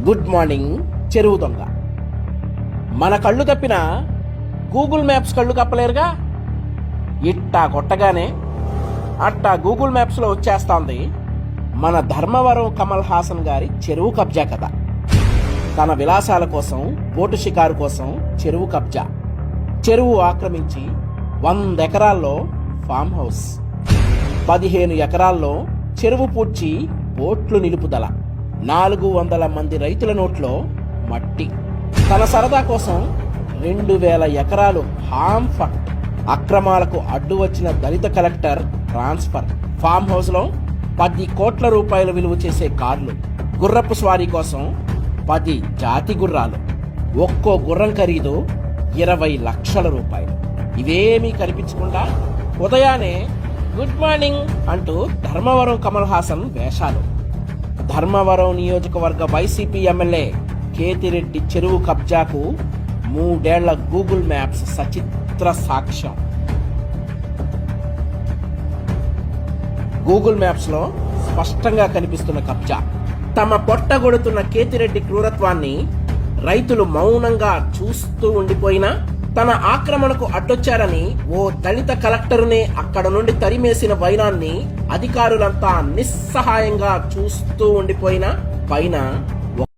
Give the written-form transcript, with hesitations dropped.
Good morning చెరువు దొంగ. మన కళ్ళు తప్పిన గూగుల్ మ్యాప్స్ కళ్ళు కప్పలేరుగా. ఇట్టా కొట్టగానే అట్టా గూగుల్ మ్యాప్స్లో వచ్చేస్తోంది మన ధర్మవరం కమల్ హాసన్ గారి చెరువు కబ్జా కథ. తన విలాసాల కోసం, బోటు షికారు కోసం చెరువు కబ్జా. చెరువు ఆక్రమించి 100 ఎకరాల్లో ఫామ్ హౌస్, 15 ఎకరాల్లో చెరువు పూడ్చి బోట్లు నిలుపుదల, 400 మంది రైతుల నోట్లో మట్టి. తన సరదా కోసం 2000 ఎకరాలు హామ్ ఫండ్, అక్రమాలకు అడ్డు వచ్చిన దళిత కలెక్టర్ ట్రాన్స్ఫర్, ఫామ్ హౌస్ లో 10 కోట్ల రూపాయలు విలువ చేసే కార్లు, గుర్రపు స్వారీ కోసం 10 జాతి గుర్రాలు, ఒక్కో గుర్రం ఖరీదు 20 లక్షల రూపాయలు. ఇవేమీ కనిపించకుండా ఉదయానే గుడ్ మార్నింగ్ అంటూ ధర్మవరం కమల్ హాసన్ వేషాలు. ధర్మవరం నియోజకవర్గ వైసీపీ ఎమ్మెల్యే కేతిరెడ్డి చెరువు కబ్జాకు 3 ఏళ్ల గూగుల్ మ్యాప్స్ సచిత్ర సాక్ష్యం. గూగుల్ మ్యాప్స్ లో స్పష్టంగా కనిపిస్తున్న కబ్జా. తమ పొట్టగొడుతున్న కేతిరెడ్డి క్రూరత్వాన్ని రైతులు మౌనంగా చూస్తూ ఉండిపోయినా, తన ఆక్రమణకు అడ్డొచ్చారని ఓ దళిత కలెక్టరునే అక్కడ నుండి తరిమేసిన వైనాన్ని అధికారులంతా నిస్సహాయంగా చూస్తూ ఉండిపోయినా, పైన